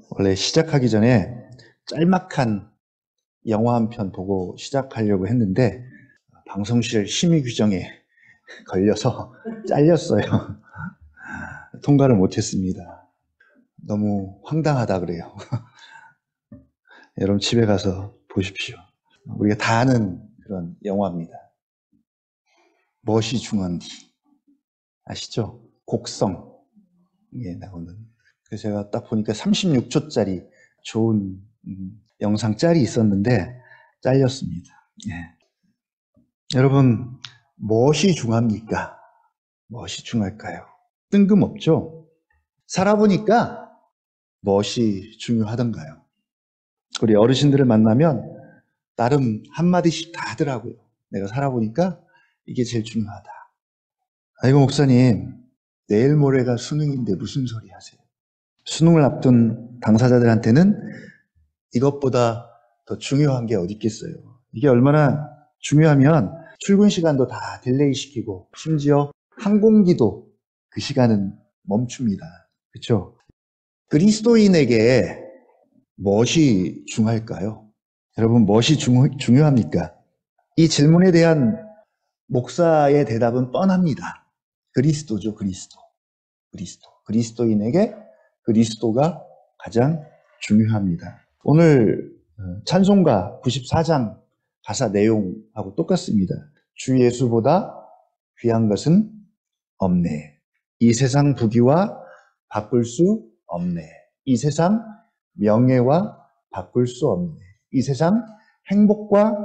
원래 시작하기 전에 짤막한 영화 한 편 보고 시작하려고 했는데 방송실 심의 규정에 걸려서 잘렸어요. 통과를 못했습니다. 너무 황당하다 그래요. 여러분 집에 가서 보십시오. 우리가 다 아는 그런 영화입니다. 멋이 중한디 아시죠? 곡성에 나오는. 그래서 제가 딱 보니까 36초짜리 좋은 영상 짤이 있었는데 잘렸습니다. 예. 여러분, 무엇이 중합니까? 무엇이 중할까요? 뜬금없죠? 살아보니까 무엇이 중요하던가요? 우리 어르신들을 만나면 나름 한마디씩 다 하더라고요. 내가 살아보니까 이게 제일 중요하다. 아이고 목사님, 내일 모레가 수능인데 무슨 소리 하세요? 수능을 앞둔 당사자들한테는 이것보다 더 중요한 게 어디 있겠어요. 이게 얼마나 중요하면 출근 시간도 다 딜레이 시키고 심지어 항공기도 그 시간은 멈춥니다. 그렇죠? 그리스도인에게 무엇이 중요할까요? 여러분 무엇이 중요합니까? 이 질문에 대한 목사의 대답은 뻔합니다. 그리스도죠, 그리스도. 그리스도인에게 그리스도가 가장 중요합니다. 오늘 찬송가 94장 가사 내용하고 똑같습니다. 주 예수보다 귀한 것은 없네. 이 세상 부귀와 바꿀 수 없네. 이 세상 명예와 바꿀 수 없네. 이 세상 행복과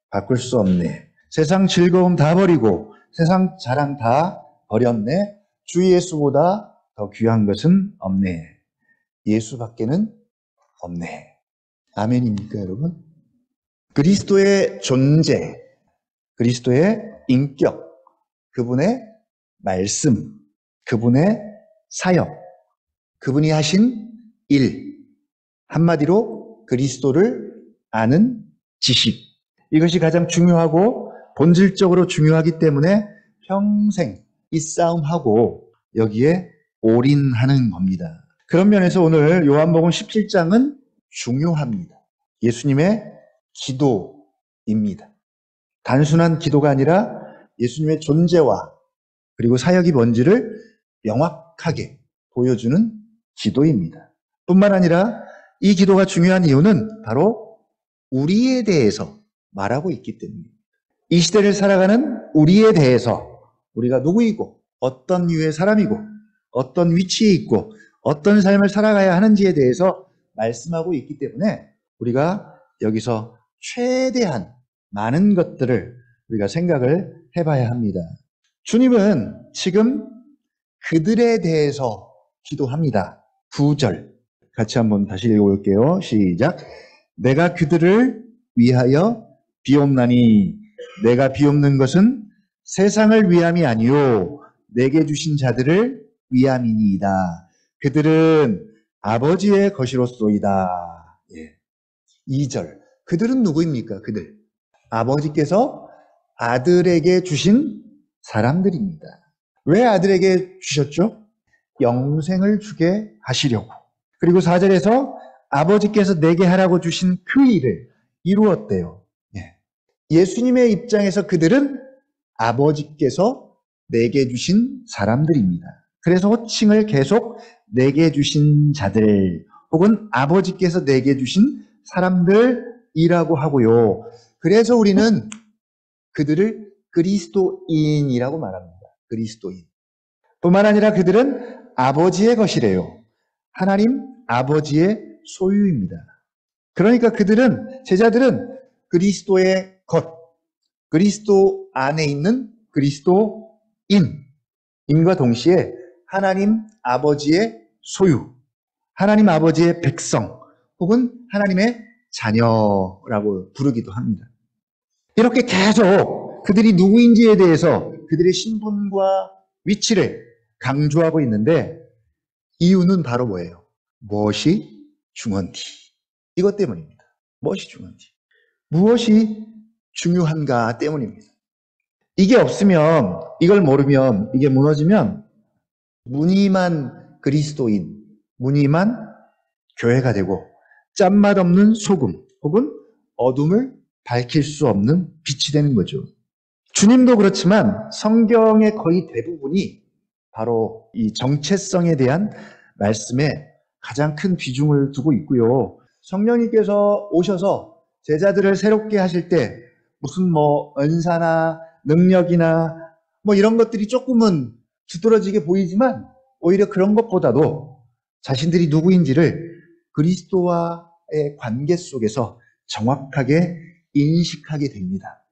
바꿀 수 없네. 세상 즐거움 다 버리고 세상 자랑 다 버렸네. 주 예수보다 더 귀한 것은 없네. 예수밖에는 없네. 아멘입니까, 여러분? 그리스도의 존재, 그리스도의 인격, 그분의 말씀, 그분의 사역, 그분이 하신 일, 한마디로 그리스도를 아는 지식. 이것이 가장 중요하고 본질적으로 중요하기 때문에 평생 이 싸움하고 여기에 올인하는 겁니다. 그런 면에서 오늘 요한복음 17장은 중요합니다. 예수님의 기도입니다. 단순한 기도가 아니라 예수님의 존재와 그리고 사역이 뭔지를 명확하게 보여주는 기도입니다. 뿐만 아니라 이 기도가 중요한 이유는 바로 우리에 대해서 말하고 있기 때문입니다. 이 시대를 살아가는 우리에 대해서 우리가 누구이고 어떤 류의 사람이고 어떤 위치에 있고 어떤 삶을 살아가야 하는지에 대해서 말씀하고 있기 때문에 우리가 여기서 최대한 많은 것들을 우리가 생각을 해봐야 합니다. 주님은 지금 그들에 대해서 기도합니다. 9절 같이 한번 다시 읽어볼게요. 시작. 내가 그들을 위하여 비옵나니 내가 비옵는 것은 세상을 위함이 아니요 내게 주신 자들을 위함이니이다. 그들은 아버지의 것이로소이다. 2절 그들은 누구입니까? 그들 아버지께서 아들에게 주신 사람들입니다. 왜 아들에게 주셨죠? 영생을 주게 하시려고. 그리고 4절에서 아버지께서 내게 하라고 주신 그 일을 이루었대요. 예수님의 입장에서 그들은 아버지께서 내게 주신 사람들입니다. 그래서 호칭을 계속 내게 주신 자들 혹은 아버지께서 내게 주신 사람들이라고 하고요. 그래서 우리는 그들을 그리스도인이라고 말합니다. 그리스도인. 뿐만 아니라 그들은 아버지의 것이래요. 하나님 아버지의 소유입니다. 그러니까 그들은 제자들은 그리스도의 것, 그리스도 안에 있는 그리스도인과 동시에 하나님 아버지의 소유, 하나님 아버지의 백성 혹은 하나님의 자녀라고 부르기도 합니다. 이렇게 계속 그들이 누구인지에 대해서 그들의 신분과 위치를 강조하고 있는데 이유는 바로 뭐예요? 무엇이 중요한지. 이것 때문입니다. 무엇이 중요한지. 무엇이 중요한가 때문입니다. 이게 없으면, 이걸 모르면, 이게 무너지면 무늬만 그리스도인, 무늬만 교회가 되고 짠맛 없는 소금 혹은 어둠을 밝힐 수 없는 빛이 되는 거죠. 주님도 그렇지만 성경의 거의 대부분이 바로 이 정체성에 대한 말씀에 가장 큰 비중을 두고 있고요. 성령님께서 오셔서 제자들을 새롭게 하실 때 무슨 은사나 능력이나 이런 것들이 조금은 두드러지게 보이지만 오히려 그런 것보다도 자신들이 누구인지를 그리스도와의 관계 속에서 정확하게 인식하게 됩니다.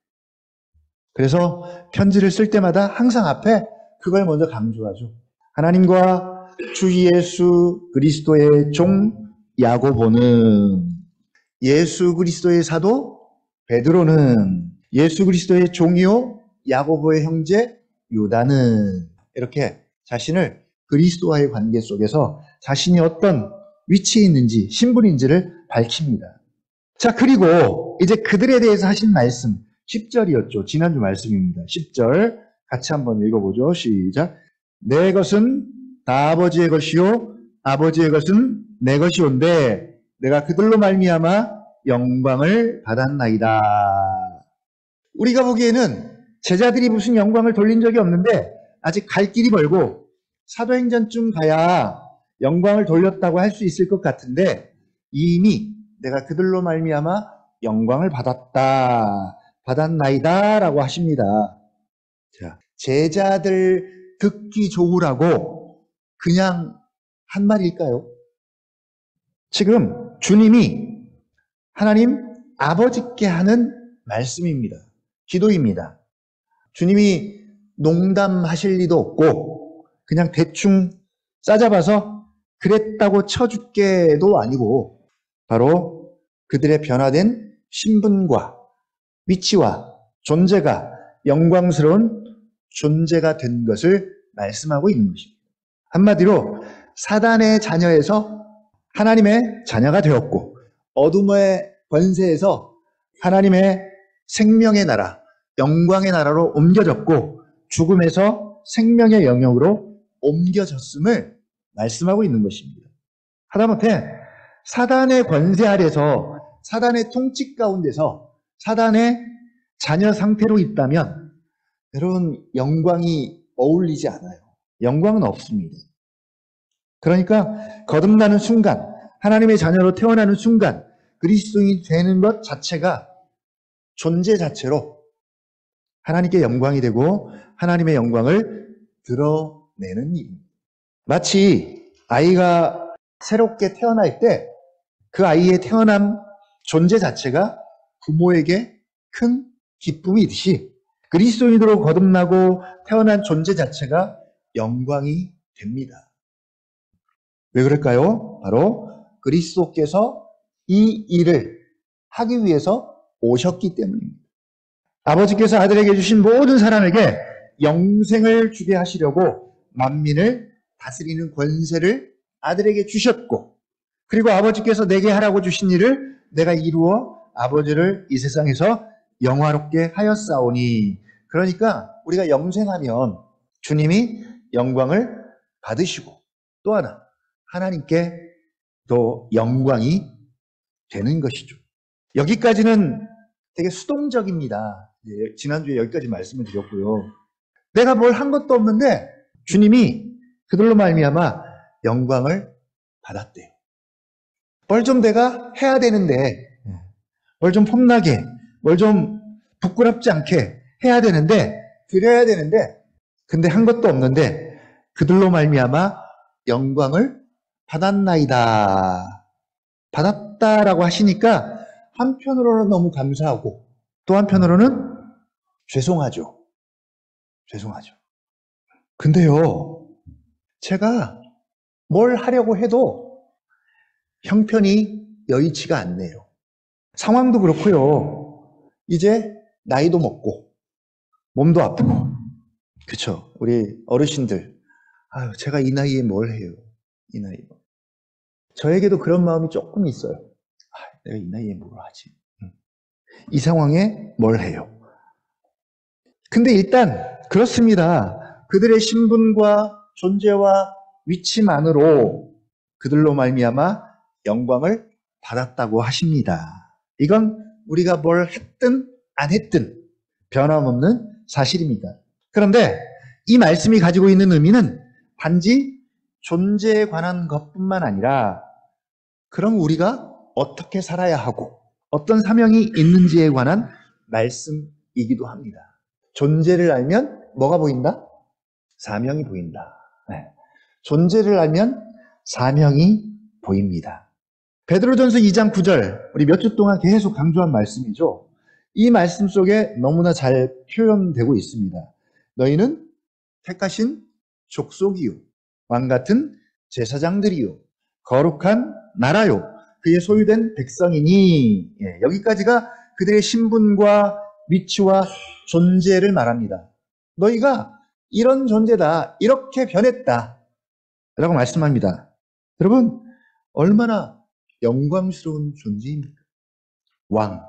그래서 편지를 쓸 때마다 항상 앞에 그걸 먼저 강조하죠. 하나님과 주 예수 그리스도의 종 야고보는, 예수 그리스도의 사도 베드로는, 예수 그리스도의 종이요 야고보의 형제 유다는, 이렇게 자신을 그리스도와의 관계 속에서 자신이 어떤 위치에 있는지, 신분인지를 밝힙니다. 자, 그리고 이제 그들에 대해서 하신 말씀 10절이었죠. 지난주 말씀입니다. 10절 같이 한번 읽어보죠. 시작. 내 것은 다 아버지의 것이요 아버지의 것은 내 것이온데 내가 그들로 말미암아 영광을 받았나이다. 우리가 보기에는 제자들이 무슨 영광을 돌린 적이 없는데 아직 갈 길이 멀고 사도행전쯤 가야 영광을 돌렸다고 할 수 있을 것 같은데 이미 내가 그들로 말미암아 영광을 받았나이다 라고 하십니다. 자, 제자들 듣기 좋으라고 그냥 한 말일까요? 지금 주님이 하나님 아버지께 하는 말씀입니다. 기도입니다. 주님이 농담하실 리도 없고 그냥 대충 싸잡아서 그랬다고 쳐줄게도 아니고 바로 그들의 변화된 신분과 위치와 존재가 영광스러운 존재가 된 것을 말씀하고 있는 것입니다. 한마디로 사단의 자녀에서 하나님의 자녀가 되었고 어둠의 권세에서 하나님의 생명의 나라, 영광의 나라로 옮겨졌고 죽음에서 생명의 영역으로 옮겨졌음을 말씀하고 있는 것입니다. 하다못해 사단의 권세 아래서 사단의 통치 가운데서 사단의 자녀 상태로 있다면 여러분 영광이 어울리지 않아요. 영광은 없습니다. 그러니까 거듭나는 순간, 하나님의 자녀로 태어나는 순간 그리스도인이 되는 것 자체가 존재 자체로 하나님께 영광이 되고 하나님의 영광을 드러내는 일입니다. 마치 아이가 새롭게 태어날 때 그 아이의 태어남 존재 자체가 부모에게 큰 기쁨이듯이 그리스도인으로 거듭나고 태어난 존재 자체가 영광이 됩니다. 왜 그럴까요? 바로 그리스도께서 이 일을 하기 위해서 오셨기 때문입니다. 아버지께서 아들에게 주신 모든 사람에게 영생을 주게 하시려고 만민을 다스리는 권세를 아들에게 주셨고 그리고 아버지께서 내게 하라고 주신 일을 내가 이루어 아버지를 이 세상에서 영화롭게 하였사오니, 그러니까 우리가 영생하면 주님이 영광을 받으시고 또 하나 하나님께 또 영광이 되는 것이죠. 여기까지는 되게 수동적입니다. 지난주에 여기까지 말씀을 드렸고요. 내가 뭘 한 것도 없는데 주님이 그들로 말미암아 영광을 받았대요. 뭘 좀 내가 해야 되는데, 뭘 좀 폼나게, 뭘 좀 부끄럽지 않게 해야 되는데, 드려야 되는데, 근데 한 것도 없는데 그들로 말미암아 영광을 받았나이다. 받았다라고 하시니까 한편으로는 너무 감사하고 또 한편으로는 죄송하죠. 죄송하죠. 근데요, 제가 뭘 하려고 해도 형편이 여의치가 않네요. 상황도 그렇고요. 이제 나이도 먹고 몸도 아프고, 그쵸? 우리 어르신들, 아유, 제가 이 나이에 뭘 해요? 이 나이에. 저에게도 그런 마음이 조금 있어요. 아, 내가 이 나이에 뭘 하지? 이 상황에 뭘 해요? 근데 일단 그렇습니다. 그들의 신분과 존재와 위치만으로 그들로 말미암아 영광을 받았다고 하십니다. 이건 우리가 뭘 했든 안 했든 변함없는 사실입니다. 그런데 이 말씀이 가지고 있는 의미는 단지 존재에 관한 것뿐만 아니라 그럼 우리가 어떻게 살아야 하고 어떤 사명이 있는지에 관한 말씀이기도 합니다. 존재를 알면 뭐가 보인다? 사명이 보인다. 네. 존재를 알면 사명이 보입니다. 베드로전서 2장 9절, 우리 몇 주 동안 계속 강조한 말씀이죠. 이 말씀 속에 너무나 잘 표현되고 있습니다. 너희는 택하신 족속이요, 왕같은 제사장들이요, 거룩한 나라요, 그의 소유된 백성이니. 여기까지가 그들의 신분과 위치와 존재를 말합니다. 너희가 이런 존재다, 이렇게 변했다 라고 말씀합니다. 여러분, 얼마나 영광스러운 존재입니까? 왕,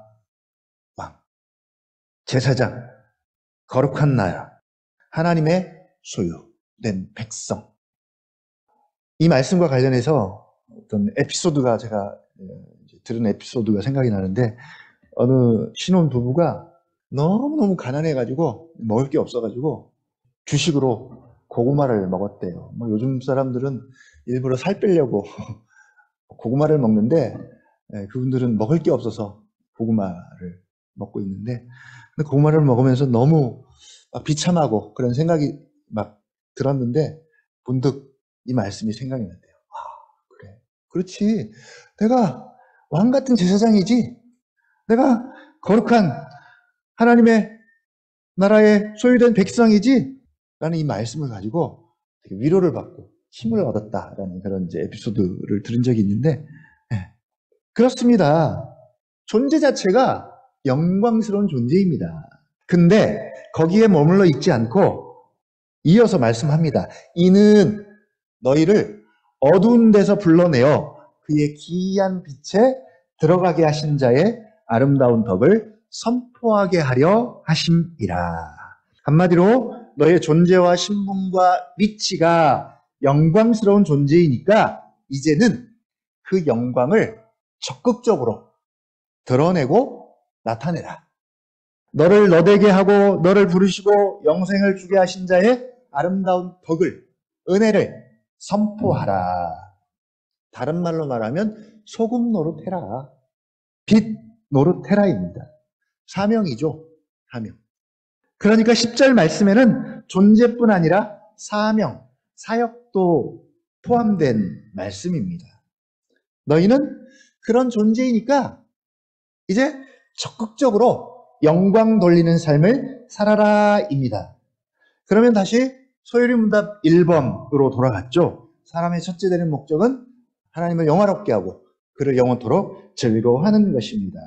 제사장, 거룩한 나라, 하나님의 소유된 백성. 이 말씀과 관련해서 어떤 에피소드가 제가 들은 에피소드가 생각이 나는데, 어느 신혼 부부가 너무너무 가난해가지고 먹을 게 없어가지고 주식으로 고구마를 먹었대요. 뭐 요즘 사람들은 일부러 살 빼려고 고구마를 먹는데, 그분들은 먹을 게 없어서 고구마를 먹고 있는데, 근데 고구마를 먹으면서 너무 비참하고 그런 생각이 막 들었는데 문득 이 말씀이 생각이 났대요. 그래, 그렇지. 내가 왕 같은 제사장이지. 내가 거룩한 하나님의 나라의 소유된 백성이지. 라는 이 말씀을 가지고 되게 위로를 받고 힘을 얻었다라는 그런 이제 에피소드를 들은 적이 있는데, 그렇습니다. 존재 자체가 영광스러운 존재입니다. 근데 거기에 머물러 있지 않고 이어서 말씀합니다. 이는 너희를 어두운 데서 불러내어 그의 기이한 빛에 들어가게 하신 자의 아름다운 덕을 선포하게 하려 하심이라. 한마디로 너의 존재와 신분과 위치가 영광스러운 존재이니까 이제는 그 영광을 적극적으로 드러내고 나타내라. 너를 너되게 하고 너를 부르시고 영생을 주게 하신 자의 아름다운 덕을, 은혜를 선포하라. 다른 말로 말하면 소금 노릇해라. 빛 노릇해라입니다. 사명이죠. 사명. 그러니까 10절 말씀에는 존재뿐 아니라 사명, 사역도 포함된 말씀입니다. 너희는 그런 존재이니까 이제 적극적으로 영광 돌리는 삶을 살아라입니다. 그러면 다시 소요리 문답 1번으로 돌아갔죠. 사람의 첫째 되는 목적은 하나님을 영화롭게 하고 그를 영원토록 즐거워하는 것입니다.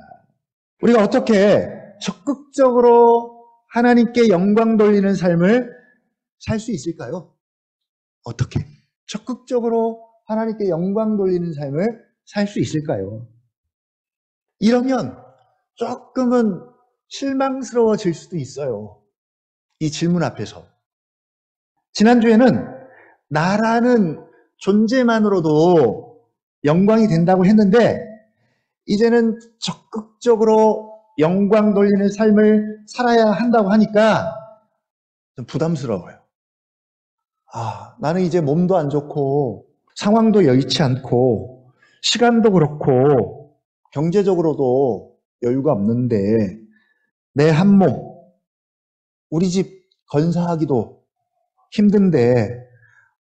우리가 어떻게 적극적으로 하나님께 영광 돌리는 삶을 살 수 있을까요? 어떻게 적극적으로 하나님께 영광 돌리는 삶을 살 수 있을까요? 이러면 조금은 실망스러워질 수도 있어요. 이 질문 앞에서. 지난주에는 나라는 존재만으로도 영광이 된다고 했는데 이제는 적극적으로 영광 돌리는 삶을 살아야 한다고 하니까 좀 부담스러워요. 나는 이제 몸도 안 좋고 상황도 여의치 않고 시간도 그렇고 경제적으로도 여유가 없는데 내 한 몸, 우리 집 건사하기도 힘든데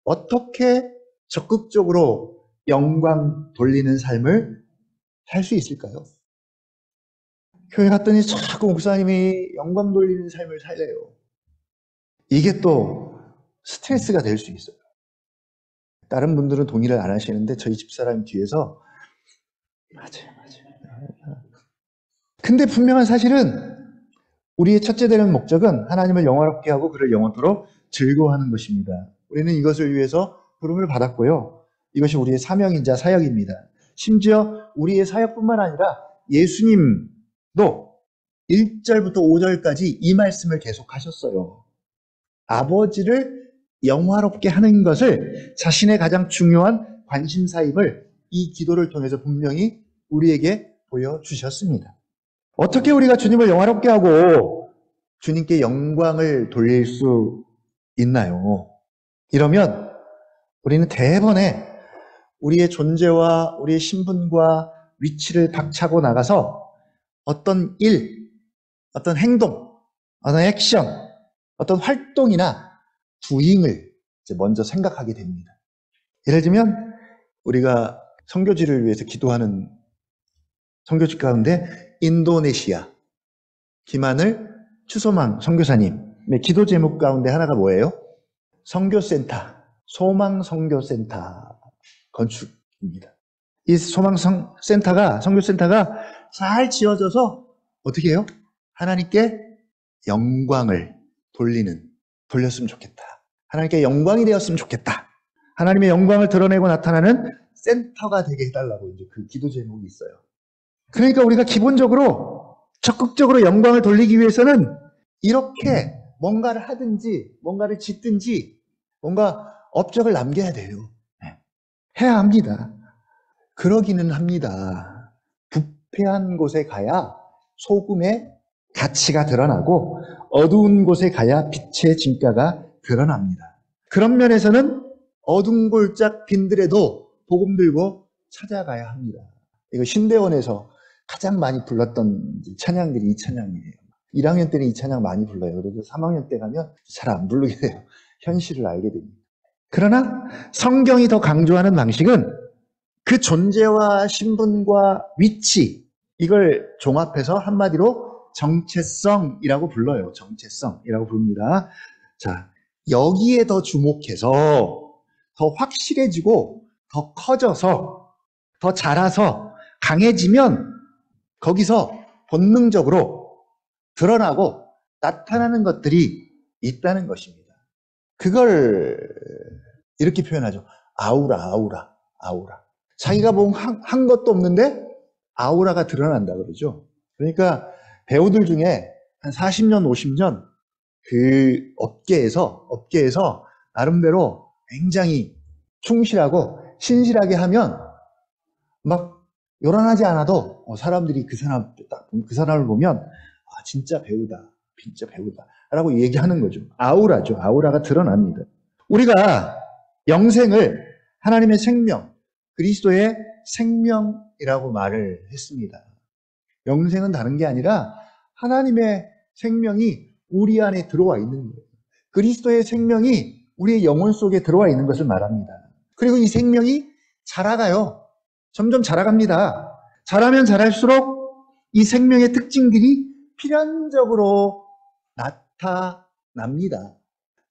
어떻게 적극적으로 영광 돌리는 삶을 살 수 있을까요? 교회 갔더니 자꾸 목사님이 영광 돌리는 삶을 살래요. 이게 또 스트레스가 될 수 있어요. 다른 분들은 동의를 안 하시는데 저희 집사람 뒤에서 맞아요. 근데 분명한 사실은 우리의 첫째 되는 목적은 하나님을 영화롭게 하고 그를 영원토록 즐거워하는 것입니다. 우리는 이것을 위해서 부름을 받았고요. 이것이 우리의 사명이자 사역입니다. 심지어 우리의 사역뿐만 아니라 예수님도 1절부터 5절까지 이 말씀을 계속하셨어요. 아버지를 영화롭게 하는 것을 자신의 가장 중요한 관심사임을 이 기도를 통해서 분명히 우리에게 보여주셨습니다. 어떻게 우리가 주님을 영화롭게 하고 주님께 영광을 돌릴 수 있나요? 이러면 우리는 대번에 우리의 존재와 우리의 신분과 위치를 박차고 나가서 어떤 일, 어떤 행동, 어떤 액션, 어떤 활동이나 doing을 먼저 생각하게 됩니다. 예를 들면 우리가 선교지를 위해서 기도하는 선교지 가운데 인도네시아 김하늘 추소망 선교사님의 기도 제목 가운데 하나가 뭐예요? 선교센터, 소망선교센터 건축입니다. 이 소망센터가, 선교센터가 잘 지어져서 어떻게 해요? 하나님께 영광을 돌렸으면 좋겠다. 하나님께 영광이 되었으면 좋겠다. 하나님의 영광을 드러내고 나타나는 센터가 되게 해달라고 이제 그 기도 제목이 있어요. 그러니까 우리가 기본적으로 적극적으로 영광을 돌리기 위해서는 이렇게 뭔가를 하든지 뭔가를 짓든지 뭔가 업적을 남겨야 돼요. 해야 합니다. 그러기는 합니다. 부패한 곳에 가야 소금의 가치가 드러나고 어두운 곳에 가야 빛의 진가가 드러납니다. 그런 면에서는 어둠 골짝 빈들에도 복음 들고 찾아가야 합니다. 이거 신대원에서 가장 많이 불렀던 찬양들이 이 찬양이에요. 1학년 때는 이 찬양 많이 불러요. 그래도 3학년 때 가면 잘 안 부르게 돼요. 현실을 알게 됩니다. 그러나 성경이 더 강조하는 방식은 그 존재와 신분과 위치, 이걸 종합해서 한마디로 정체성이라고 불러요. 정체성이라고 부릅니다. 자, 여기에 더 주목해서 더 확실해지고 더 커져서 더 자라서 강해지면 거기서 본능적으로 드러나고 나타나는 것들이 있다는 것입니다. 그걸 이렇게 표현하죠. 아우라. 자기가 뭐 한 것도 없는데 아우라가 드러난다 그러죠. 그러니까 배우들 중에 한 40년, 50년 그 업계에서 나름대로 굉장히 충실하고 신실하게 하면 막 요란하지 않아도 사람들이 그 사람을 보면 진짜 배우다 라고 얘기하는 거죠. 아우라죠. 아우라가 드러납니다. 우리가 영생을 하나님의 생명, 그리스도의 생명이라고 말을 했습니다. 영생은 다른 게 아니라 하나님의 생명이 우리 안에 들어와 있는 거예요. 그리스도의 생명이 우리의 영혼 속에 들어와 있는 것을 말합니다. 그리고 이 생명이 자라가요. 점점 자라갑니다. 자라면 자랄수록 이 생명의 특징들이 필연적으로 나타납니다.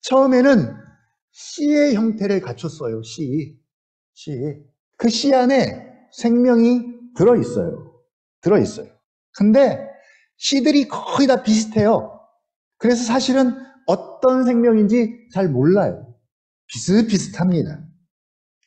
처음에는 씨의 형태를 갖췄어요. 씨. 그 씨 안에 생명이 들어있어요. 근데 씨들이 거의 다 비슷해요. 그래서 사실은 어떤 생명인지 잘 몰라요. 비슷합니다.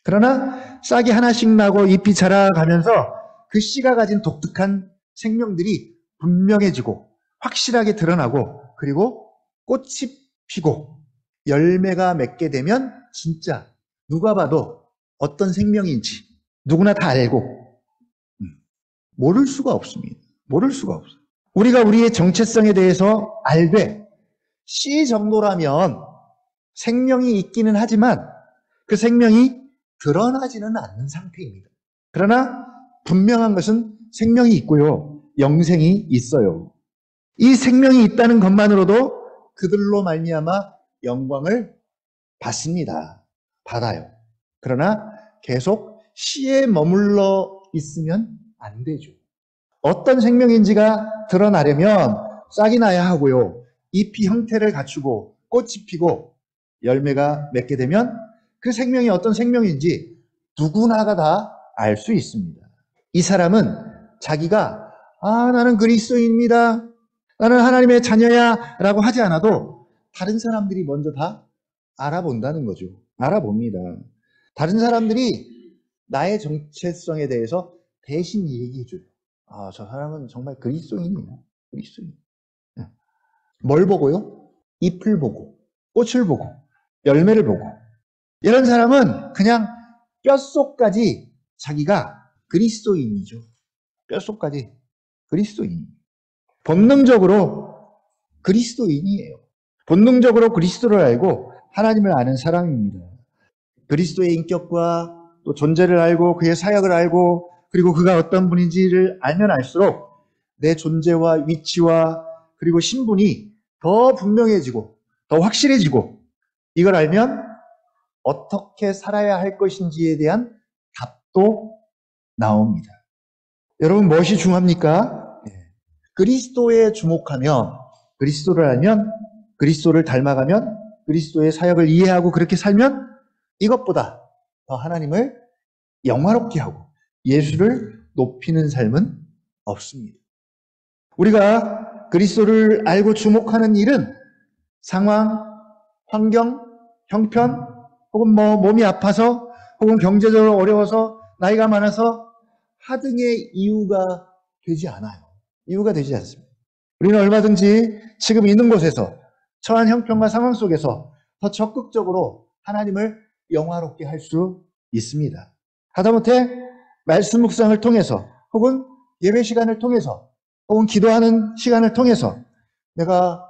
그러나 싹이 하나씩 나고 잎이 자라가면서 그 씨가 가진 독특한 생명들이 분명해지고 확실하게 드러나고 그리고 꽃이 피고 열매가 맺게 되면 진짜 누가 봐도 어떤 생명인지 누구나 다 알고 모를 수가 없습니다. 우리가 우리의 정체성에 대해서 알되 씨 정도라면 생명이 있기는 하지만 그 생명이 드러나지는 않는 상태입니다. 그러나 분명한 것은 생명이 있고요. 영생이 있어요. 이 생명이 있다는 것만으로도 그들로 말미암아 영광을 받아요. 그러나 계속 씨에 머물러 있으면 안 되죠. 어떤 생명인지가 드러나려면 싹이 나야 하고요. 잎이 형태를 갖추고 꽃이 피고 열매가 맺게 되면 그 생명이 어떤 생명인지 누구나가 다 알 수 있습니다. 이 사람은 자기가 나는 그리스도인입니다. 나는 하나님의 자녀야 라고 하지 않아도 다른 사람들이 먼저 다 알아본다는 거죠. 알아봅니다. 다른 사람들이 나의 정체성에 대해서 대신 얘기해줘요. 저 사람은 정말 그리스도인이야. 뭘 보고요? 잎을 보고, 꽃을 보고, 열매를 보고. 이런 사람은 그냥 뼛속까지 자기가 그리스도인이죠. 뼛속까지 그리스도인. 본능적으로 그리스도인이에요. 본능적으로 그리스도를 알고 하나님을 아는 사람입니다. 그리스도의 인격과 또 존재를 알고 그의 사역을 알고 그리고 그가 어떤 분인지를 알면 알수록 내 존재와 위치와 그리고 신분이 더 분명해지고 더 확실해지고 이걸 알면 어떻게 살아야 할 것인지에 대한 답도 나옵니다. 여러분 무엇이 중요합니까? 그리스도에 주목하면 그리스도를 알면 그리스도를 닮아가면 그리스도의 사역을 이해하고 그렇게 살면 이것보다 더 하나님을 영화롭게 하고 예수를 높이는 삶은 없습니다. 우리가 그리스도를 알고 주목하는 일은 상황, 환경, 형편, 혹은 몸이 아파서 혹은 경제적으로 어려워서 나이가 많아서 하등의 이유가 되지 않아요. 이유가 되지 않습니다. 우리는 얼마든지 지금 있는 곳에서 처한 형편과 상황 속에서 더 적극적으로 하나님을 영화롭게 할 수 있습니다. 하다못해 말씀 묵상을 통해서 혹은 예배 시간을 통해서 혹은 기도하는 시간을 통해서 내가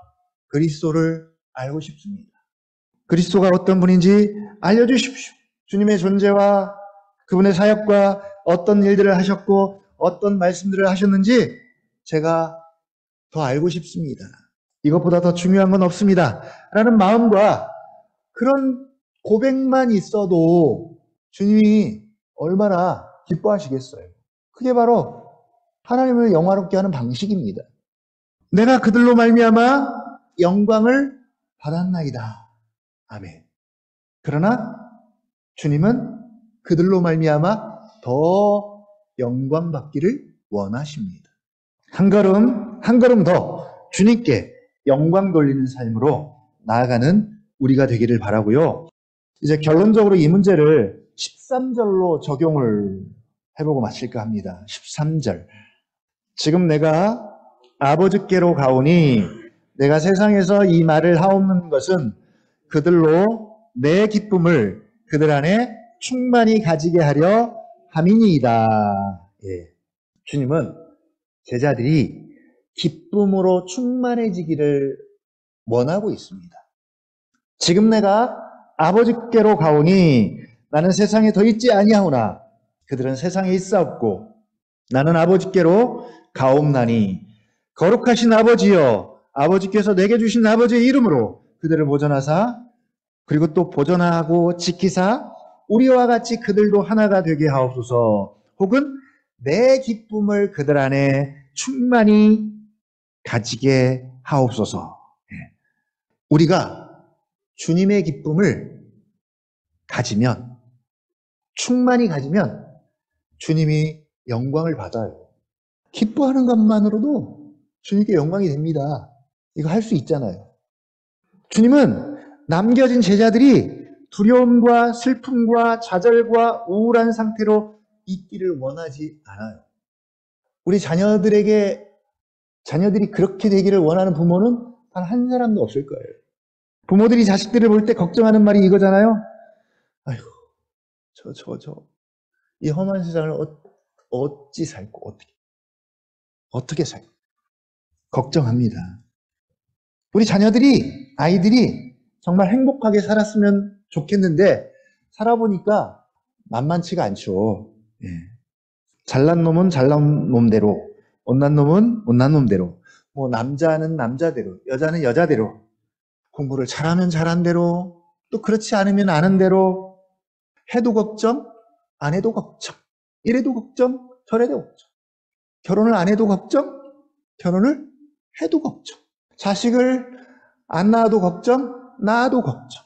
그리스도를 알고 싶습니다. 그리스도가 어떤 분인지 알려주십시오. 주님의 존재와 그분의 사역과 어떤 일들을 하셨고 어떤 말씀들을 하셨는지 제가 더 알고 싶습니다. 이것보다 더 중요한 건 없습니다. 라는 마음과 그런 고백만 있어도 주님이 얼마나 기뻐하시겠어요. 그게 바로 하나님을 영화롭게 하는 방식입니다. 내가 그들로 말미암아 영광을 받았나이다. 아멘. 그러나 주님은 그들로 말미암아 더 영광 받기를 원하십니다. 한 걸음 더 주님께 영광 돌리는 삶으로 나아가는 우리가 되기를 바라고요. 이제 결론적으로 이 문제를 13절로 적용을 해보고 마칠까 합니다. 13절. 지금 내가 아버지께로 가오니 내가 세상에서 이 말을 하옵는 것은 그들로 내 기쁨을 그들 안에 충만히 가지게 하려 함이니이다. 예. 주님은 제자들이 기쁨으로 충만해지기를 원하고 있습니다. 지금 내가 아버지께로 가오니 나는 세상에 더 있지 아니하오나 그들은 세상에 있사옵고 나는 아버지께로 가옵나니 거룩하신 아버지여 아버지께서 내게 주신 아버지의 이름으로 그들을 보존하사 그리고 또 보존하고 지키사 우리와 같이 그들도 하나가 되게 하옵소서. 혹은 내 기쁨을 그들 안에 충만히 가지게 하옵소서. 우리가 주님의 기쁨을 가지면 충만히 가지면 주님이 영광을 받아요. 기뻐하는 것만으로도 주님께 영광이 됩니다. 이거 할 수 있잖아요. 주님은 남겨진 제자들이 두려움과 슬픔과 좌절과 우울한 상태로 있기를 원하지 않아요. 우리 자녀들이 그렇게 되기를 원하는 부모는 단 한 사람도 없을 거예요. 부모들이 자식들을 볼 때 걱정하는 말이 이거잖아요. 아이고, 이 험한 세상을 어찌 살고, 어떻게 살고. 걱정합니다. 우리 아이들이 정말 행복하게 살았으면 좋겠는데, 살아보니까 만만치가 않죠. 예. 잘난 놈은 잘난 놈대로, 못난 놈은 못난 놈대로, 남자는 남자대로, 여자는 여자대로, 공부를 잘하면 잘한 대로, 또 그렇지 않으면 아는 대로, 해도 걱정, 안 해도 걱정, 이래도 걱정, 저래도 걱정, 결혼을 안 해도 걱정, 결혼을 해도 걱정, 자식을 안 낳아도 걱정, 낳아도 걱정,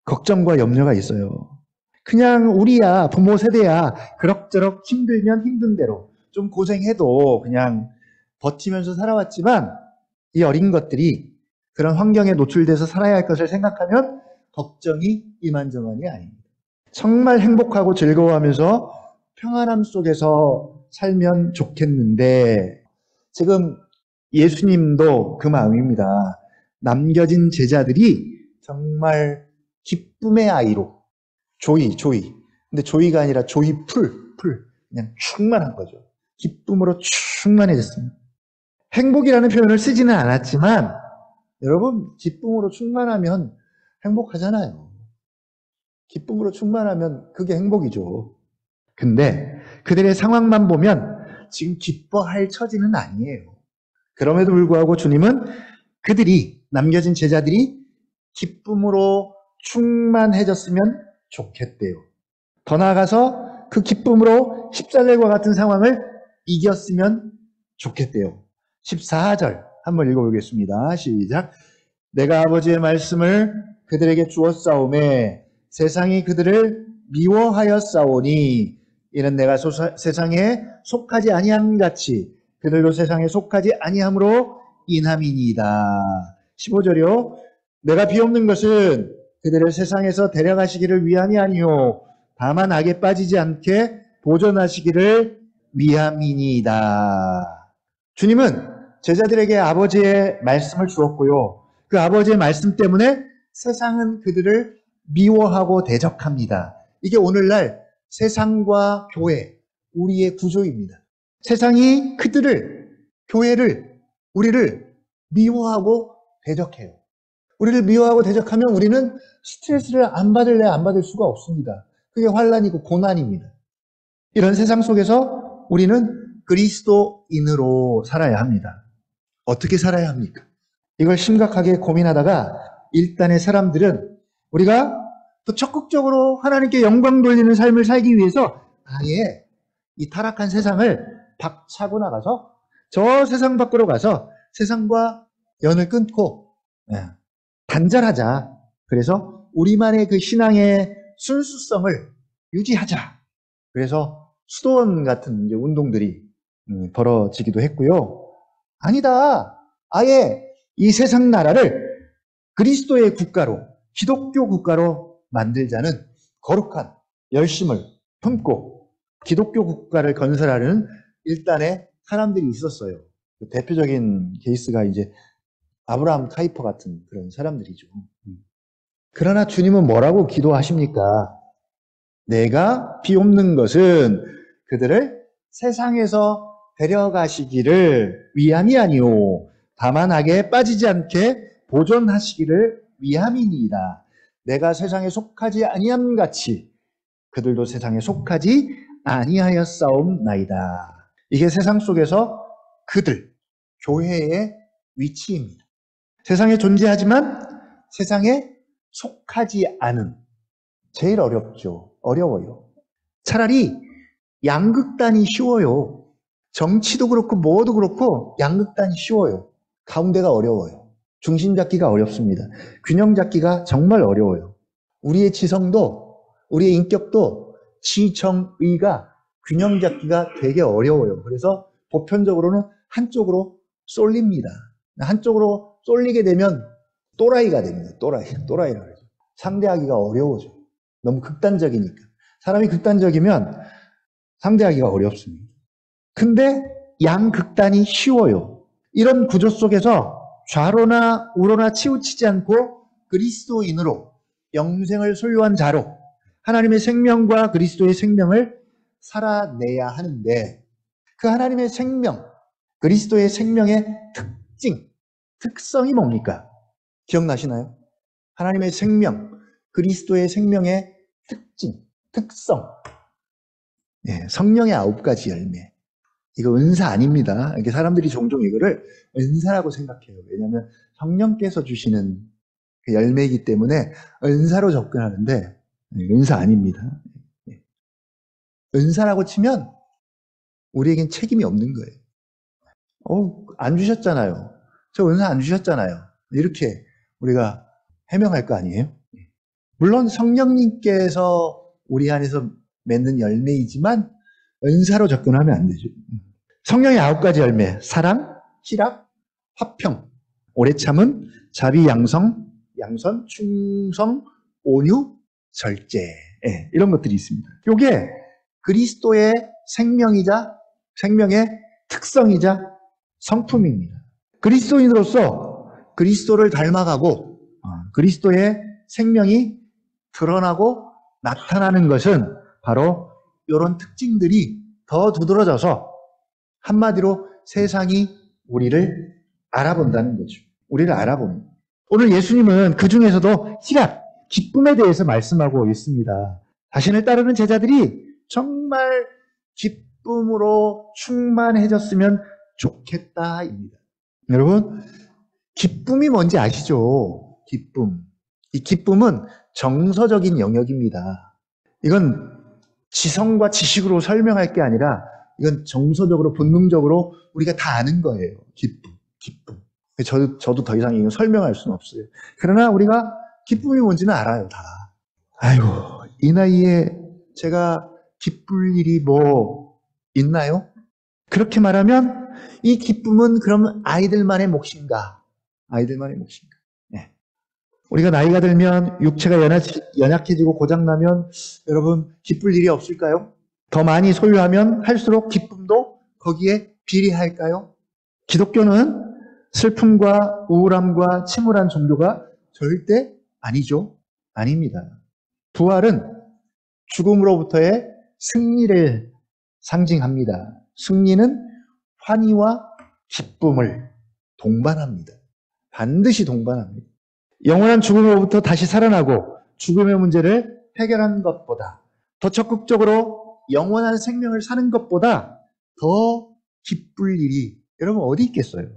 걱정과 염려가 있어요. 그냥 우리야, 부모 세대야, 그럭저럭 힘들면 힘든 대로 좀 고생해도 그냥 버티면서 살아왔지만 이 어린 것들이 그런 환경에 노출돼서 살아야 할 것을 생각하면 걱정이 이만저만이 아닙니다. 정말 행복하고 즐거워하면서 평안함 속에서 살면 좋겠는데 지금 예수님도 그 마음입니다. 남겨진 제자들이 정말 기쁨의 아이로 조이. 근데 조이가 아니라 조이풀, 풀, 그냥 충만한 거죠. 기쁨으로 충만해졌습니다. 행복이라는 표현을 쓰지는 않았지만 여러분, 기쁨으로 충만하면 행복하잖아요. 기쁨으로 충만하면 그게 행복이죠. 근데 그들의 상황만 보면 지금 기뻐할 처지는 아니에요. 그럼에도 불구하고 주님은 그들이, 남겨진 제자들이 기쁨으로 충만해졌으면 좋겠대요. 더 나아가서 그 기쁨으로 십자가과 같은 상황을 이겼으면 좋겠대요. 14절 한번 읽어보겠습니다. 시작. 내가 아버지의 말씀을 그들에게 주었사오매 세상이 그들을 미워하였사오니 이는 내가 세상에 속하지 아니함 같이 그들도 세상에 속하지 아니함으로 인함이니이다. 15절이요. 내가 비옵는 것은 그들을 세상에서 데려가시기를 위함이 아니요 다만 악에 빠지지 않게 보존하시기를 위함이니이다. 주님은 제자들에게 아버지의 말씀을 주었고요. 그 아버지의 말씀 때문에 세상은 그들을 미워하고 대적합니다. 이게 오늘날 세상과 교회, 우리의 구조입니다. 세상이 그들을, 교회를, 우리를 미워하고 대적해요. 우리를 미워하고 대적하면 우리는 스트레스를 안 받을래 안 받을 수가 없습니다. 그게 환난이고 고난입니다. 이런 세상 속에서 우리는 그리스도인으로 살아야 합니다. 어떻게 살아야 합니까? 이걸 심각하게 고민하다가 일단의 사람들은 우리가 더 적극적으로 하나님께 영광 돌리는 삶을 살기 위해서 아예 이 타락한 세상을 박차고 나가서 저 세상 밖으로 가서 세상과 연을 끊고 단절하자. 그래서 우리만의 그 신앙의 순수성을 유지하자. 그래서 수도원 같은 이제 운동들이 벌어지기도 했고요. 아니다. 아예 이 세상 나라를 그리스도의 국가로, 기독교 국가로 만들자는 거룩한 열심을 품고 기독교 국가를 건설하는 일단의 사람들이 있었어요. 대표적인 케이스가 이제 아브라함 카이퍼 같은 그런 사람들이죠. 그러나 주님은 뭐라고 기도하십니까? 내가 비옵는 것은 그들을 세상에서 데려가시기를 위함이 아니오 다만 악에 빠지지 않게 보존하시기를 위함이니이다. 내가 세상에 속하지 아니함 같이 그들도 세상에 속하지 아니하였사옵나이다. 이게 세상 속에서 그들, 교회의 위치입니다. 세상에 존재하지만 세상에 속하지 않은, 제일 어렵죠. 어려워요. 차라리 양극단이 쉬워요. 정치도 그렇고 뭐도 그렇고 양극단이 쉬워요. 가운데가 어려워요. 중심 잡기가 어렵습니다. 균형 잡기가 정말 어려워요. 우리의 지성도 우리의 인격도 지정의가 균형 잡기가 되게 어려워요. 그래서 보편적으로는 한쪽으로 쏠립니다. 한쪽으로 쏠리게 되면 또라이가 됩니다. 또라이라고 하죠. 상대하기가 어려워져. 너무 극단적이니까. 사람이 극단적이면 상대하기가 어렵습니다. 근데 양극단이 쉬워요. 이런 구조 속에서 좌로나 우로나 치우치지 않고 그리스도인으로 영생을 소유한 자로 하나님의 생명과 그리스도의 생명을 살아내야 하는데 그 하나님의 생명, 그리스도의 생명의 특성이 뭡니까? 기억나시나요? 하나님의 생명, 그리스도의 생명의 특성. 성령의 9가지 열매. 이거 은사 아닙니다. 이렇게 사람들이 종종 이거를 은사라고 생각해요. 왜냐하면 성령께서 주시는 그 열매이기 때문에 은사로 접근하는데 은사 아닙니다. 은사라고 치면 우리에겐 책임이 없는 거예요. 안 주셨잖아요. 저 은사 안 주셨잖아요. 이렇게 우리가 해명할 거 아니에요? 물론 성령님께서 우리 안에서 맺는 열매이지만 은사로 접근하면 안 되죠. 성령의 9가지 열매, 사랑, 희락, 화평, 오래 참음, 자비, 양선, 충성, 온유, 절제. 이런 것들이 있습니다. 이게 그리스도의 생명이자 생명의 특성이자 성품입니다. 그리스도인으로서 그리스도를 닮아가고 그리스도의 생명이 드러나고 나타나는 것은 바로 이런 특징들이 더 두드러져서 한마디로 세상이 우리를 알아본다는 거죠. 우리를 알아보는 거예요. 오늘 예수님은 그 중에서도 희락, 기쁨에 대해서 말씀하고 있습니다. 자신을 따르는 제자들이 정말 기쁨으로 충만해졌으면 좋겠다입니다. 여러분, 기쁨이 뭔지 아시죠? 기쁨. 이 기쁨은 정서적인 영역입니다. 이건 지성과 지식으로 설명할 게 아니라 이건 정서적으로 본능적으로 우리가 다 아는 거예요. 기쁨. 저도 더 이상 이거 설명할 수는 없어요. 그러나 우리가 기쁨이 뭔지는 알아요, 다. 아이고, 이 나이에 제가 기쁠 일이 뭐 있나요? 그렇게 말하면 이 기쁨은 그럼 아이들만의 몫인가? 아이들만의 몫인가? 네. 우리가 나이가 들면 육체가 연약해지고 고장나면 여러분 기쁠 일이 없을까요? 더 많이 소유하면 할수록 기쁨도 거기에 비례할까요? 기독교는 슬픔과 우울함과 침울한 종교가 절대 아니죠. 아닙니다. 부활은 죽음으로부터의 승리를 상징합니다. 승리는 환희와 기쁨을 동반합니다. 반드시 동반합니다. 영원한 죽음으로부터 다시 살아나고 죽음의 문제를 해결하는 것보다 더 적극적으로 영원한 생명을 사는 것보다 더 기쁠 일이 여러분 어디 있겠어요?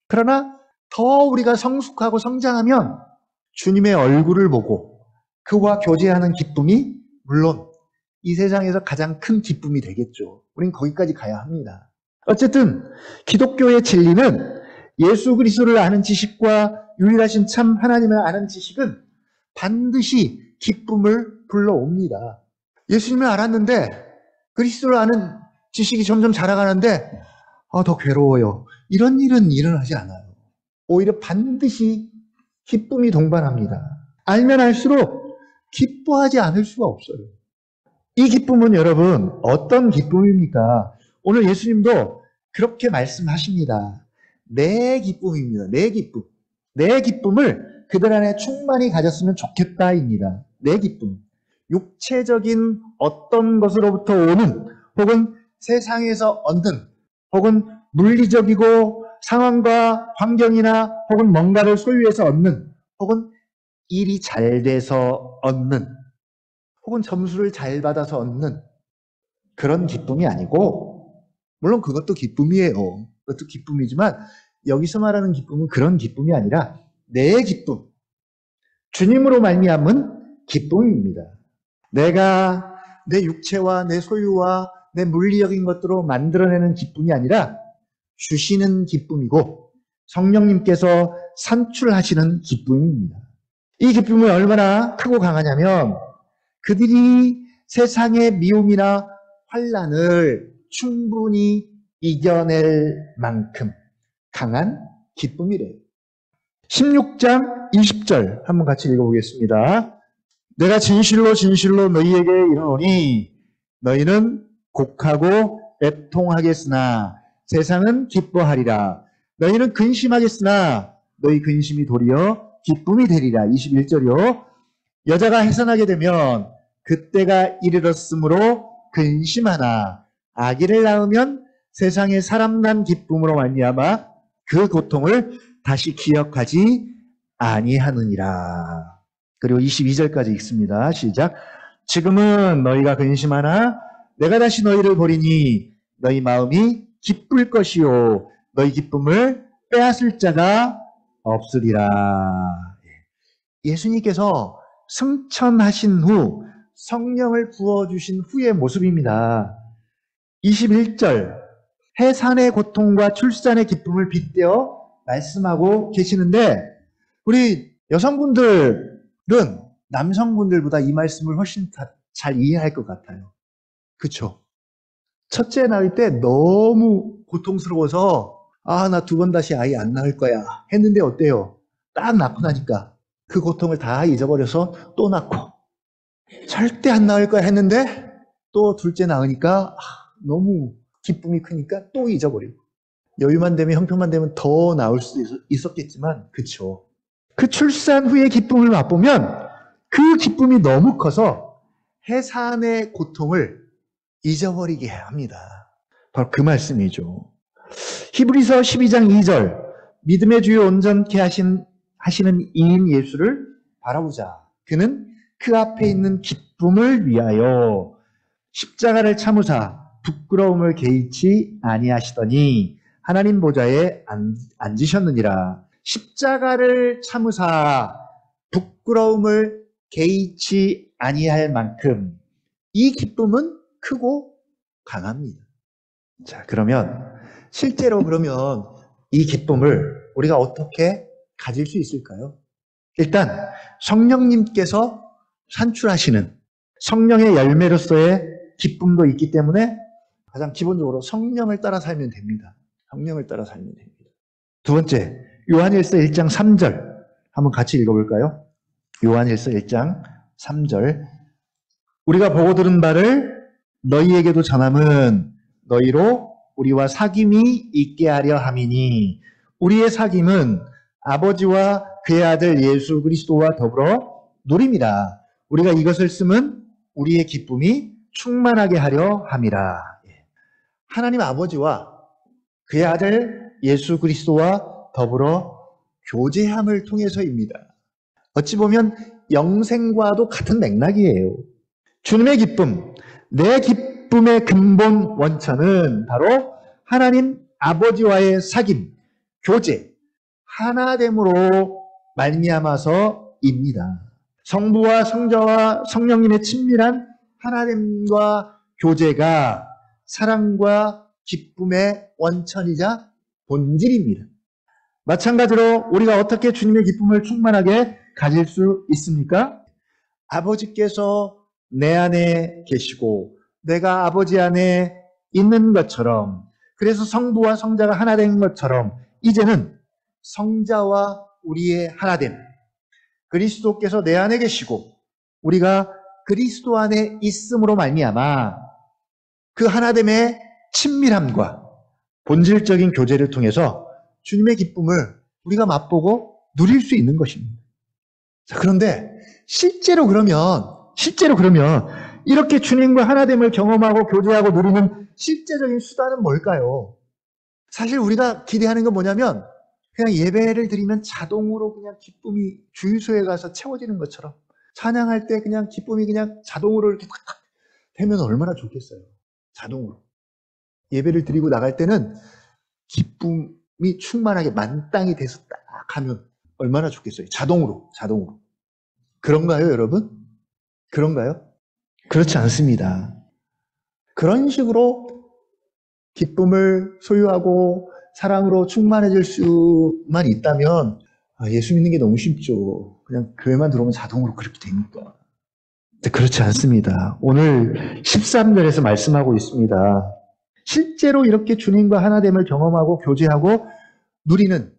그러나 더 우리가 성숙하고 성장하면 주님의 얼굴을 보고 그와 교제하는 기쁨이 물론 이 세상에서 가장 큰 기쁨이 되겠죠. 우린 거기까지 가야 합니다. 어쨌든 기독교의 진리는 예수 그리스도를 아는 지식과 유일하신 참 하나님을 아는 지식은 반드시 기쁨을 불러옵니다. 예수님을 알았는데 그리스도를 아는 지식이 점점 자라가는데 더 괴로워요. 이런 일은 일어나지 않아요. 오히려 반드시 기쁨이 동반합니다. 알면 알수록 기뻐하지 않을 수가 없어요. 이 기쁨은 여러분 어떤 기쁨입니까? 오늘 예수님도 그렇게 말씀하십니다. 내 기쁨입니다. 내 기쁨. 내 기쁨을 그들 안에 충만히 가졌으면 좋겠다입니다. 내 기쁨. 육체적인 어떤 것으로부터 오는 혹은 세상에서 얻는 혹은 물리적이고 상황과 환경이나 혹은 뭔가를 소유해서 얻는 혹은 일이 잘 돼서 얻는 혹은 점수를 잘 받아서 얻는 그런 기쁨이 아니고 물론 그것도 기쁨이에요. 그것도 기쁨이지만 여기서 말하는 기쁨은 그런 기쁨이 아니라 내 기쁨, 주님으로 말미암은 기쁨입니다. 내가 내 육체와 내 소유와 내 물리적인 것들로 만들어내는 기쁨이 아니라 주시는 기쁨이고 성령님께서 산출하시는 기쁨입니다. 이 기쁨이 얼마나 크고 강하냐면 그들이 세상의 미움이나 환난을 충분히 이겨낼 만큼 강한 기쁨이래요. 16장 20절 한번 같이 읽어보겠습니다. 내가 진실로 진실로 너희에게 이르노니 너희는 곡하고 애통하겠으나 세상은 기뻐하리라. 너희는 근심하겠으나 너희 근심이 도리어 기쁨이 되리라. 21절이요. 여자가 해산하게 되면 그때가 이르렀으므로 근심하나 아기를 낳으면 세상에 사람 난 기쁨으로 말미암아 그 고통을 다시 기억하지 아니하느니라. 그리고 22절까지 읽습니다. 시작. 지금은 너희가 근심하나 내가 다시 너희를 보리니 너희 마음이 기쁠 것이요 너희 기쁨을 빼앗을 자가 없으리라. 예수님께서 승천하신 후 성령을 부어주신 후의 모습입니다. 21절 해산의 고통과 출산의 기쁨을 빗대어 말씀하고 계시는데 우리 여성분들은 남성분들보다 이 말씀을 훨씬 잘 이해할 것 같아요. 그렇죠? 첫째 낳을 때 너무 고통스러워서 나 두 번 다시 아이 안 낳을 거야 했는데 어때요? 딱 낳고 나니까 그 고통을 다 잊어버려서 또 낳고 절대 안 낳을 거야 했는데 또 둘째 낳으니까 너무 기쁨이 크니까 또 잊어버리고 여유만 되면 형편만 되면 더 나올 수도 있었겠지만 그쵸. 그 출산 후의 기쁨을 맛보면 그 기쁨이 너무 커서 해산의 고통을 잊어버리게 합니다. 바로 그 말씀이죠. 히브리서 12장 2절 믿음의 주요 온전케 하시는 이인 예수를 바라보자. 그는 그 앞에 있는 기쁨을 위하여 십자가를 참으사 부끄러움을 개의치 아니하시더니 하나님 보좌에 앉으셨느니라. 십자가를 참으사 부끄러움을 개의치 아니할 만큼 이 기쁨은 크고 강합니다. 자, 그러면 실제로 그러면 이 기쁨을 우리가 어떻게 가질 수 있을까요? 일단 성령님께서 산출하시는 성령의 열매로서의 기쁨도 있기 때문에 가장 기본적으로 성령을 따라 살면 됩니다. 성령을 따라 살면 됩니다. 두 번째, 요한일서 1장 3절 한번 같이 읽어볼까요? 요한일서 1장 3절 우리가 보고 들은 바를 너희에게도 전함은 너희로 우리와 사귐이 있게 하려 함이니 우리의 사귐은 아버지와 그의 아들 예수 그리스도와 더불어 누림이라. 우리가 이것을 쓰면 우리의 기쁨이 충만하게 하려 함이라. 하나님 아버지와 그의 아들 예수 그리스도와 더불어 교제함을 통해서입니다. 어찌 보면 영생과도 같은 맥락이에요. 주님의 기쁨, 내 기쁨의 근본 원천은 바로 하나님 아버지와의 사귐, 교제, 하나됨으로 말미암아서입니다. 성부와 성자와 성령님의 친밀한 하나됨과 교제가 사랑과 기쁨의 원천이자 본질입니다. 마찬가지로 우리가 어떻게 주님의 기쁨을 충만하게 가질 수 있습니까? 아버지께서 내 안에 계시고 내가 아버지 안에 있는 것처럼, 그래서 성부와 성자가 하나 된 것처럼 이제는 성자와 우리의 하나됨, 그리스도께서 내 안에 계시고 우리가 그리스도 안에 있음으로 말미암아 그 하나됨의 친밀함과 본질적인 교제를 통해서 주님의 기쁨을 우리가 맛보고 누릴 수 있는 것입니다. 자, 그런데 실제로 그러면 이렇게 주님과 하나됨을 경험하고 교제하고 누리는 실제적인 수단은 뭘까요? 사실 우리가 기대하는 건 뭐냐면 그냥 예배를 드리면 자동으로 그냥 기쁨이 주유소에 가서 채워지는 것처럼 찬양할 때 그냥 기쁨이 그냥 자동으로 이렇게 탁탁 되면 얼마나 좋겠어요. 자동으로. 예배를 드리고 나갈 때는 기쁨이 충만하게 만땅이 돼서 딱 하면 얼마나 좋겠어요. 자동으로. 그런가요, 여러분? 그런가요? 그렇지 않습니다. 그런 식으로 기쁨을 소유하고 사랑으로 충만해질 수만 있다면 예수 믿는 게 너무 쉽죠. 그냥 교회만 들어오면 자동으로 그렇게 되니까. 그렇지 않습니다. 오늘 13절에서 말씀하고 있습니다. 실제로 이렇게 주님과 하나됨을 경험하고 교제하고 누리는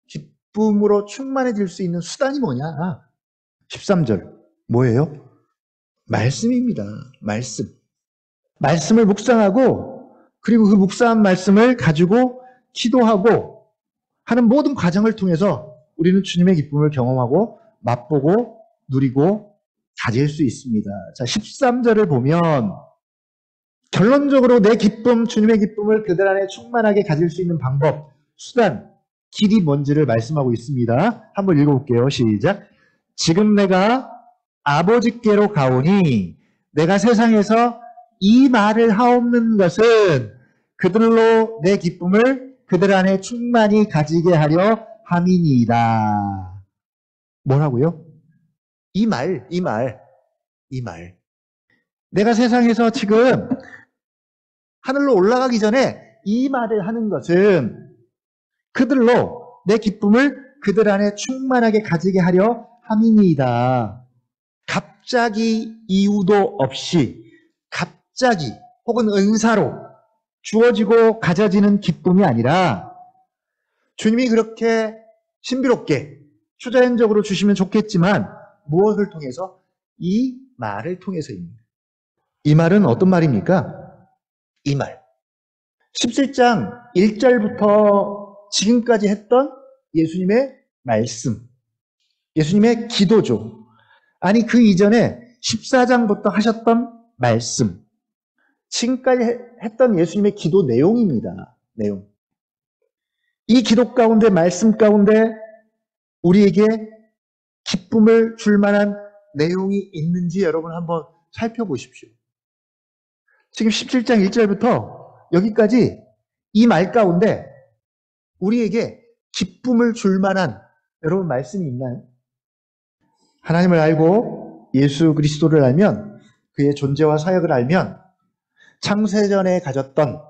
기쁨으로 충만해질 수 있는 수단이 뭐냐? 13절 뭐예요? 말씀입니다. 말씀을 묵상하고 그리고 그 묵상한 말씀을 가지고 기도하고 하는 모든 과정을 통해서 우리는 주님의 기쁨을 경험하고 맛보고 누리고 가질 수 있습니다. 자, 13절을 보면 결론적으로 내 기쁨, 주님의 기쁨을 그들 안에 충만하게 가질 수 있는 방법, 수단, 길이 뭔지를 말씀하고 있습니다. 한번 읽어볼게요. 시작. 지금 내가 아버지께로 가오니 내가 세상에서 이 말을 하옵는 것은 그들로 내 기쁨을 그들 안에 충만히 가지게 하려 함이니이다. 뭐라고요? 이 말. 내가 세상에서 지금 하늘로 올라가기 전에 이 말을 하는 것은 그들로 내 기쁨을 그들 안에 충만하게 가지게 하려 함이니이다. 갑자기 이유도 없이 갑자기 혹은 은사로 주어지고 가져지는 기쁨이 아니라 주님이 그렇게 신비롭게 초자연적으로 주시면 좋겠지만 무엇을 통해서? 이 말을 통해서입니다. 이 말은 어떤 말입니까? 이 말. 17장 1절부터 지금까지 했던 예수님의 말씀, 예수님의 기도죠. 아니 그 이전에 14장부터 하셨던 말씀, 지금까지 했던 예수님의 기도 내용입니다. 내용. 이 기도 가운데, 말씀 가운데 우리에게 기쁨을 줄 만한 내용이 있는지 여러분 한번 살펴보십시오. 지금 17장 1절부터 여기까지 이 말 가운데 우리에게 기쁨을 줄 만한 여러분 말씀이 있나요? 하나님을 알고 예수 그리스도를 알면, 그의 존재와 사역을 알면, 창세전에 가졌던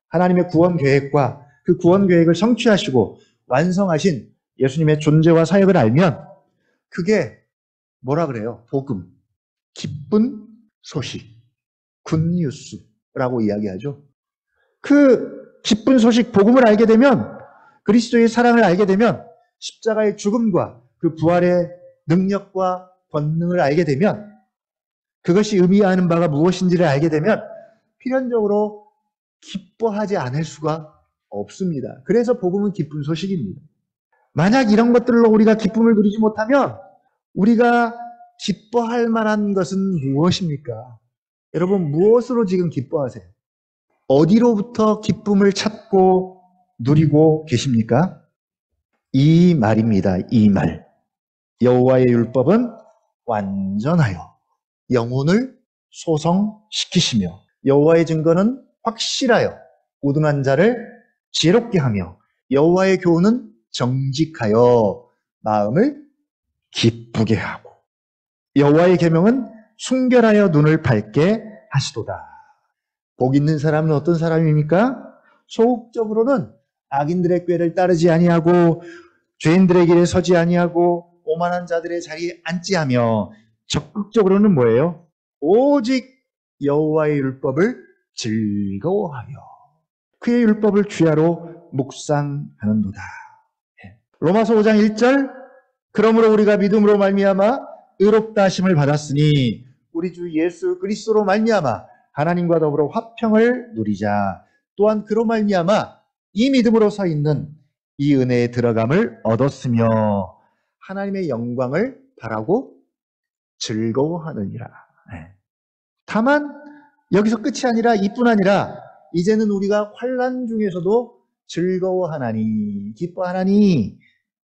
하나님의 구원 계획과 그 구원 계획을 성취하시고 완성하신 예수님의 존재와 사역을 알면, 그게 뭐라 그래요? 복음, 기쁜 소식, 굿뉴스라고 이야기하죠. 그 기쁜 소식, 복음을 알게 되면, 그리스도의 사랑을 알게 되면, 십자가의 죽음과 그 부활의 능력과 권능을 알게 되면, 그것이 의미하는 바가 무엇인지를 알게 되면 필연적으로 기뻐하지 않을 수가 없습니다. 그래서 복음은 기쁜 소식입니다. 만약 이런 것들로 우리가 기쁨을 누리지 못하면 우리가 기뻐할 만한 것은 무엇입니까? 여러분, 무엇으로 지금 기뻐하세요? 어디로부터 기쁨을 찾고 누리고 계십니까? 이 말입니다. 이 말. 여호와의 율법은 완전하여 영혼을 소성시키시며 여호와의 증거는 확실하여 우둔한 자를 지혜롭게 하며 여호와의 교훈은 정직하여 마음을 기쁘게 하고 여호와의 계명은 순결하여 눈을 밝게 하시도다. 복 있는 사람은 어떤 사람입니까? 소극적으로는 악인들의 꾀를 따르지 아니하고 죄인들의 길에 서지 아니하고 오만한 자들의 자리에 앉지 하며 적극적으로는 뭐예요? 오직 여호와의 율법을 즐거워하며 그의 율법을 주야로 묵상하는도다. 로마서 5장 1절, 그러므로 우리가 믿음으로 말미암아 의롭다 하심을 받았으니 우리 주 예수 그리스도로 말미암아 하나님과 더불어 화평을 누리자. 또한 그로 말미암아 이 믿음으로 서 있는 이 은혜에 들어감을 얻었으며 하나님의 영광을 바라고 즐거워하느니라. 다만 여기서 끝이 아니라, 이뿐 아니라 이제는 우리가 환난 중에서도 즐거워하나니, 기뻐하나니,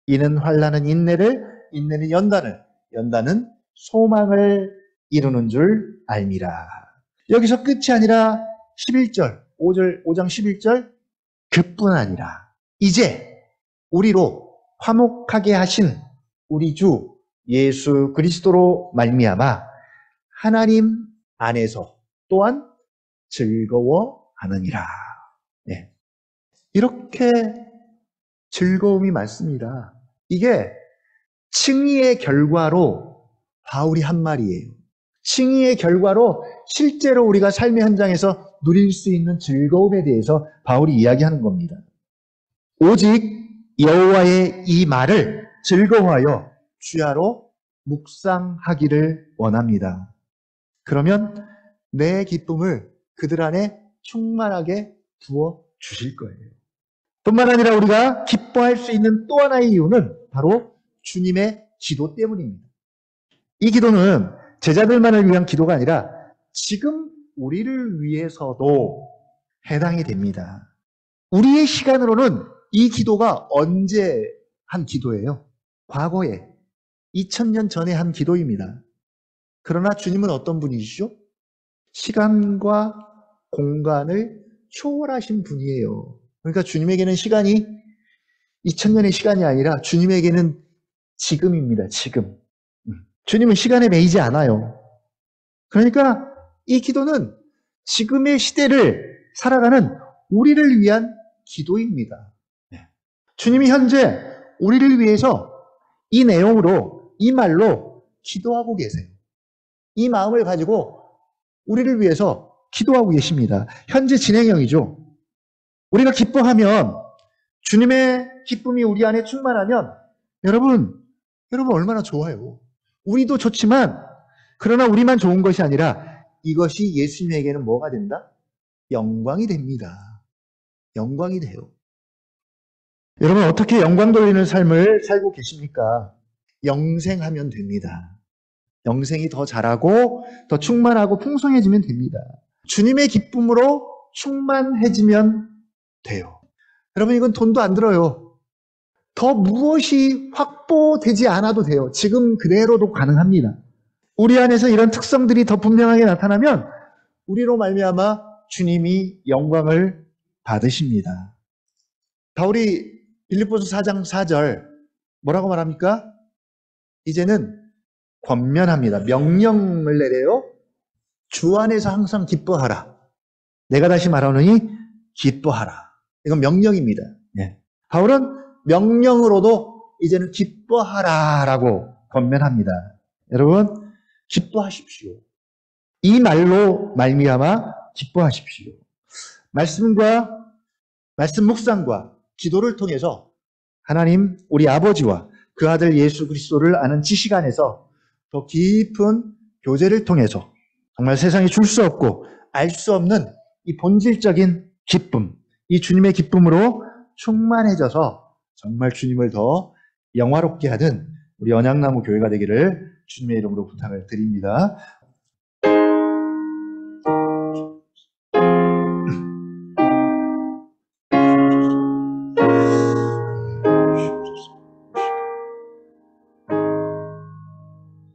이는 환난은 인내를, 인내는 연단을, 연단은 소망을 이루는 줄 알미라. 여기서 끝이 아니라 11절, 5장 11절, 그뿐 아니라 이제 우리로 화목하게 하신 우리 주 예수 그리스도로 말미암아 하나님 안에서 또한 즐거워하느니라. 네. 이렇게 즐거움이 많습니다. 이게 칭의의 결과로 바울이 한 말이에요. 칭의의 결과로 실제로 우리가 삶의 현장에서 누릴 수 있는 즐거움에 대해서 바울이 이야기하는 겁니다. 오직 여호와의 이 말을 즐거워하여 주야로 묵상하기를 원합니다. 그러면 내 기쁨을 그들 안에 충만하게 부어 주실 거예요. 뿐만 아니라 우리가 기뻐할 수 있는 또 하나의 이유는 바로 주님의 기도 때문입니다. 이 기도는 제자들만을 위한 기도가 아니라 지금 우리를 위해서도 해당이 됩니다. 우리의 시간으로는 이 기도가 언제 한 기도예요? 과거에 2000년 전에 한 기도입니다. 그러나 주님은 어떤 분이시죠? 시간과 공간을 초월하신 분이에요. 그러니까 주님에게는 시간이 2000년의 시간이 아니라 주님에게는 지금입니다. 지금. 주님은 시간에 매이지 않아요. 그러니까 이 기도는 지금의 시대를 살아가는 우리를 위한 기도입니다. 주님이 현재 우리를 위해서 이 내용으로, 이 말로 기도하고 계세요. 이 마음을 가지고 우리를 위해서 기도하고 계십니다. 현재 진행형이죠. 우리가 기뻐하면, 주님의 기쁨이 우리 안에 충만하면 여러분 얼마나 좋아요. 우리도 좋지만, 그러나 우리만 좋은 것이 아니라 이것이 예수님에게는 뭐가 된다? 영광이 됩니다. 영광이 돼요. 여러분, 어떻게 영광 돌리는 삶을 살고 계십니까? 영생하면 됩니다. 영생이 더 잘하고 더 충만하고 풍성해지면 됩니다. 주님의 기쁨으로 충만해지면 돼요. 여러분, 이건 돈도 안 들어요. 더 무엇이 확보되지 않아도 돼요. 지금 그대로도 가능합니다. 우리 안에서 이런 특성들이 더 분명하게 나타나면 우리로 말미암아 주님이 영광을 받으십니다. 바울이 빌립보서 4장 4절 뭐라고 말합니까? 이제는 권면합니다. 명령을 내려요. 주 안에서 항상 기뻐하라. 내가 다시 말하노니 기뻐하라. 이건 명령입니다. 예. 바울은 명령으로도 이제는 기뻐하라라고 권면합니다. 여러분, 기뻐하십시오. 이 말로 말미암아 기뻐하십시오. 말씀 묵상과 기도를 통해서 하나님 우리 아버지와 그 아들 예수 그리스도를 아는 지식 안에서 더 깊은 교제를 통해서 정말 세상에 줄 수 없고 알 수 없는 이 본질적인 기쁨, 이 주님의 기쁨으로 충만해져서 정말 주님을 더 영화롭게 하는 우리 언약나무 교회가 되기를 주님의 이름으로 부탁을 드립니다.